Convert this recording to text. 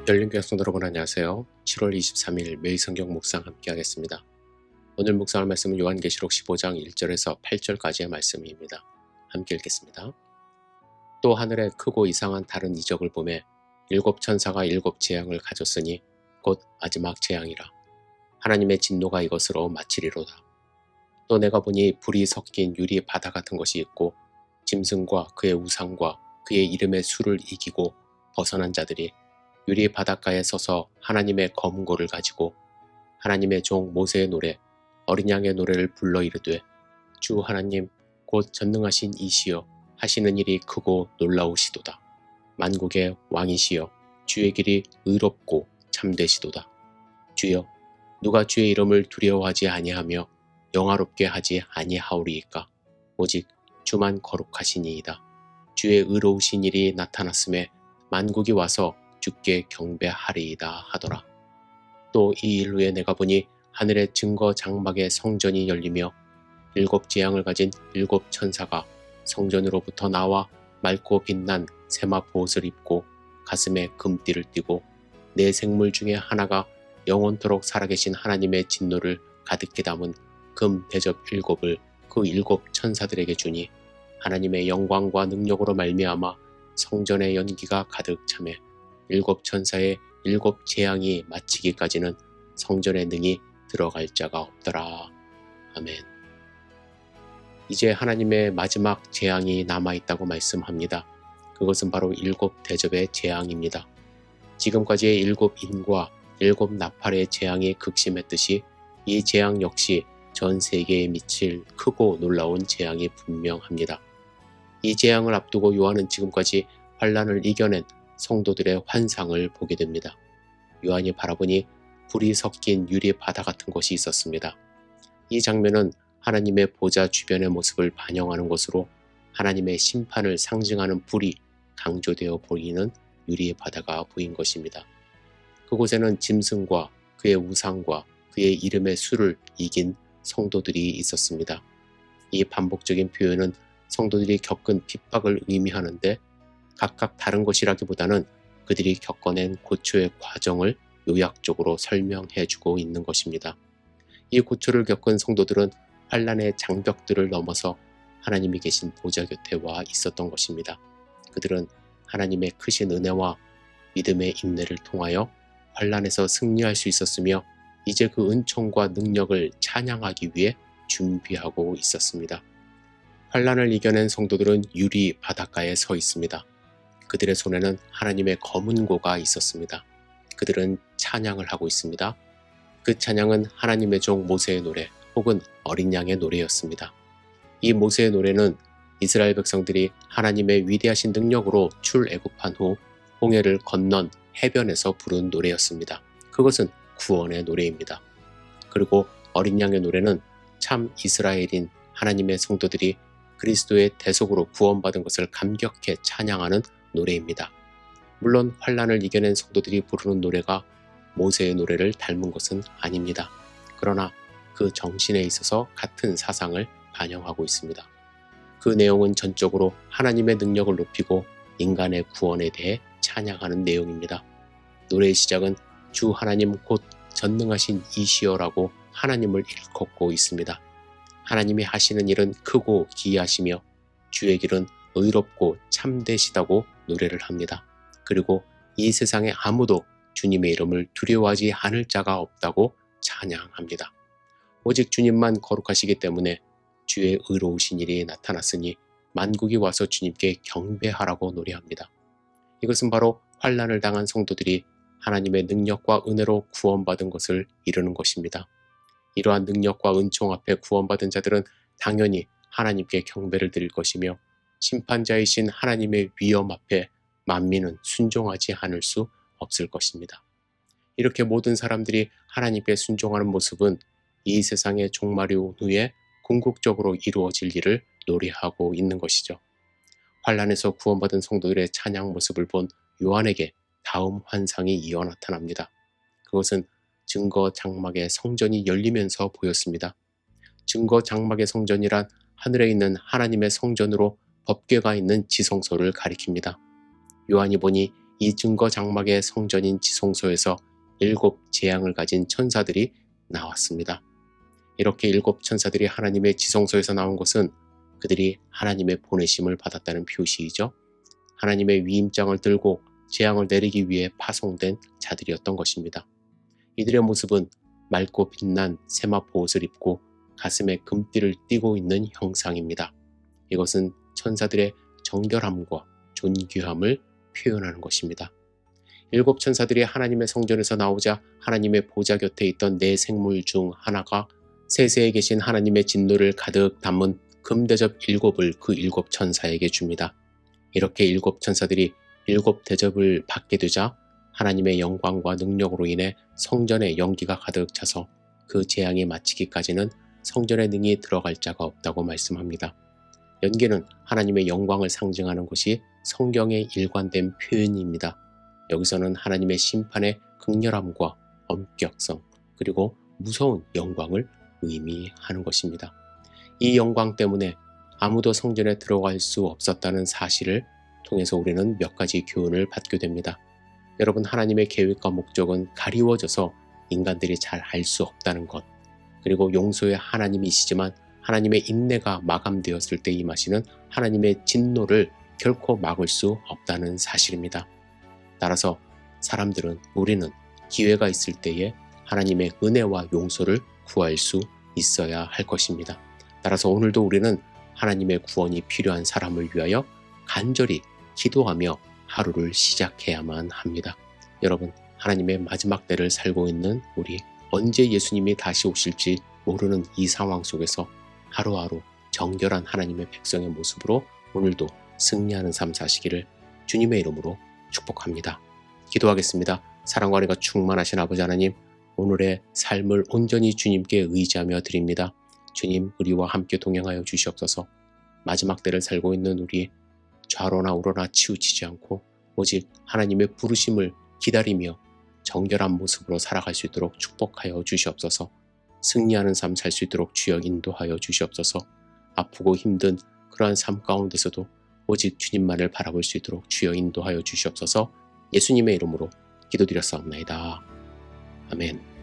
열린교회 성도 여러분 안녕하세요. 7월 23일 매일 성경 묵상 함께 하겠습니다. 오늘 묵상할 말씀은 요한계시록 15장 1절에서 8절까지의 말씀입니다. 함께 읽겠습니다. 또 하늘에 크고 이상한 다른 이적을 보매 일곱 천사가 일곱 재앙을 가졌으니 곧 마지막 재앙이라. 하나님의 진노가 이것으로 마치리로다. 또 내가 보니 불이 섞인 유리 바다 같은 것이 있고 짐승과 그의 우상과 그의 이름의 수를 이기고 벗어난 자들이 유리 바닷가에 서서 하나님의 검은고를 가지고 하나님의 종 모세의 노래 어린 양의 노래를 불러 이르되 주 하나님 곧 전능하신 이시여 하시는 일이 크고 놀라우시도다. 만국의 왕이시여 주의 길이 의롭고 참되시도다. 주여 누가 주의 이름을 두려워하지 아니하며 영화롭게 하지 아니하오리이까. 오직 주만 거룩하시니이다. 주의 의로우신 일이 나타났음에 만국이 와서 주께 경배하리이다 하더라. 또 이 일 후에 내가 보니 하늘의 증거 장막의 성전이 열리며 일곱 재앙을 가진 일곱 천사가 성전으로부터 나와 맑고 빛난 세마포 옷을 입고 가슴에 금띠를 띠고 네 생물 중에 하나가 영원토록 살아계신 하나님의 진노를 가득히 담은 금 대접 일곱을 그 일곱 천사들에게 주니 하나님의 영광과 능력으로 말미암아 성전의 연기가 가득 차매 일곱 천사의 일곱 재앙이 마치기까지는 성전에 능히 들어갈 자가 없더라. 아멘. 이제 하나님의 마지막 재앙이 남아있다고 말씀합니다. 그것은 바로 일곱 대접의 재앙입니다. 지금까지의 일곱 인과 일곱 나팔의 재앙이 극심했듯이 이 재앙 역시 전 세계에 미칠 크고 놀라운 재앙이 분명합니다. 이 재앙을 앞두고 요한은 지금까지 환난을 이겨낸 성도들의 환상을 보게 됩니다. 요한이 바라보니 불이 섞인 유리 바다 같은 것이 있었습니다. 이 장면은 하나님의 보좌 주변의 모습을 반영하는 것으로 하나님의 심판을 상징하는 불이 강조되어 보이는 유리의 바다가 보인 것입니다. 그곳에는 짐승과 그의 우상과 그의 이름의 수를 이긴 성도들이 있었습니다. 이 반복적인 표현은 성도들이 겪은 핍박을 의미하는데 각각 다른 것이라기보다는 그들이 겪어낸 고초의 과정을 요약적으로 설명해주고 있는 것입니다. 이 고초를 겪은 성도들은 환난의 장벽들을 넘어서 하나님이 계신 보좌 곁에 와 있었던 것입니다. 그들은 하나님의 크신 은혜와 믿음의 인내를 통하여 환난에서 승리할 수 있었으며 이제 그 은총과 능력을 찬양하기 위해 준비하고 있었습니다. 환난을 이겨낸 성도들은 유리 바닷가에 서 있습니다. 그들의 손에는 하나님의 검은고가 있었습니다. 그들은 찬양을 하고 있습니다. 그 찬양은 하나님의 종 모세의 노래 혹은 어린 양의 노래였습니다. 이 모세의 노래는 이스라엘 백성들이 하나님의 위대하신 능력으로 출애굽한 후 홍해를 건넌 해변에서 부른 노래였습니다. 그것은 구원의 노래입니다. 그리고 어린 양의 노래는 참 이스라엘인 하나님의 성도들이 그리스도의 대속으로 구원받은 것을 감격해 찬양하는 노래입니다. 물론 환난을 이겨낸 성도들이 부르는 노래가 모세의 노래를 닮은 것은 아닙니다. 그러나 그 정신에 있어서 같은 사상을 반영하고 있습니다. 그 내용은 전적으로 하나님의 능력을 높이고 인간의 구원에 대해 찬양하는 내용입니다. 노래의 시작은 주 하나님 곧 전능하신 이시여라고 하나님을 일컫고 있습니다. 하나님이 하시는 일은 크고 기이하시며 주의 길은 의롭고 참되시다고 노래를 합니다. 그리고 이 세상에 아무도 주님의 이름을 두려워하지 않을 자가 없다고 찬양합니다. 오직 주님만 거룩하시기 때문에 주의 의로우신 일이 나타났으니 만국이 와서 주님께 경배하라고 노래합니다. 이것은 바로 환난을 당한 성도들이 하나님의 능력과 은혜로 구원받은 것을 이루는 것입니다. 이러한 능력과 은총 앞에 구원받은 자들은 당연히 하나님께 경배를 드릴 것이며 심판자이신 하나님의 위엄 앞에 만민은 순종하지 않을 수 없을 것입니다. 이렇게 모든 사람들이 하나님께 순종하는 모습은 이 세상의 종말이 온 후에 궁극적으로 이루어질 일을 노래하고 있는 것이죠. 환난에서 구원받은 성도들의 찬양 모습을 본 요한에게 다음 환상이 이어 나타납니다. 그것은 증거 장막의 성전이 열리면서 보였습니다. 증거 장막의 성전이란 하늘에 있는 하나님의 성전으로 법궤가 있는 지성소를 가리킵니다. 요한이 보니 이 증거 장막의 성전인 지성소에서 7 재앙을 가진 천사들이 나왔습니다. 이렇게 7 천사들이 하나님의 지성소에서 나온 것은 그들이 하나님의 보내심을 받았다는 표시이죠. 하나님의 위임장을 들고 재앙을 내리기 위해 파송된 자들이었던 것입니다. 이들의 모습은 맑고 빛난 세마포 옷을 입고 가슴에 금띠를 띠고 있는 형상입니다. 이것은 천사들의 정결함과 존귀함을 표현하는 것입니다. 7 천사들이 하나님의 성전에서 나오자 하나님의 보좌 곁에 있던 4 생물 중 하나가 세세에 계신 하나님의 진노를 가득 담은 금대접 7을 그 7 천사에게 줍니다. 이렇게 7 천사들이 7 대접을 받게 되자 하나님의 영광과 능력으로 인해 성전에 연기가 가득 차서 그 재앙이 마치기까지는 성전에 능히 들어갈 자가 없다고 말씀합니다. 연기는 하나님의 영광을 상징하는 것이 성경의 일관된 표현입니다. 여기서는 하나님의 심판의 극렬함과 엄격성 그리고 무서운 영광을 의미하는 것입니다. 이 영광 때문에 아무도 성전에 들어갈 수 없었다는 사실을 통해서 우리는 몇 가지 교훈을 받게 됩니다. 여러분, 하나님의 계획과 목적은 가리워져서 인간들이 잘 알 수 없다는 것, 그리고 용서의 하나님이시지만 하나님의 인내가 마감되었을 때 임하시는 하나님의 진노를 결코 막을 수 없다는 사실입니다. 따라서 우리는 기회가 있을 때에 하나님의 은혜와 용서를 구할 수 있어야 할 것입니다. 따라서 오늘도 우리는 하나님의 구원이 필요한 사람을 위하여 간절히 기도하며 하루를 시작해야만 합니다. 여러분, 하나님의 마지막 때를 살고 있는 우리, 언제 예수님이 다시 오실지 모르는 이 상황 속에서 하루하루 정결한 하나님의 백성의 모습으로 오늘도 승리하는 삶 사시기를 주님의 이름으로 축복합니다. 기도하겠습니다. 사랑과 은혜가 충만하신 아버지 하나님, 오늘의 삶을 온전히 주님께 의지하며 드립니다. 주님, 우리와 함께 동행하여 주시옵소서. 마지막 때를 살고 있는 우리, 좌로나 우로나 치우치지 않고 오직 하나님의 부르심을 기다리며 정결한 모습으로 살아갈 수 있도록 축복하여 주시옵소서. 승리하는 삶 살 수 있도록 주여 인도하여 주시옵소서. 아프고 힘든 그러한 삶 가운데서도 오직 주님만을 바라볼 수 있도록 주여 인도하여 주시옵소서. 예수님의 이름으로 기도드렸사옵나이다. 아멘.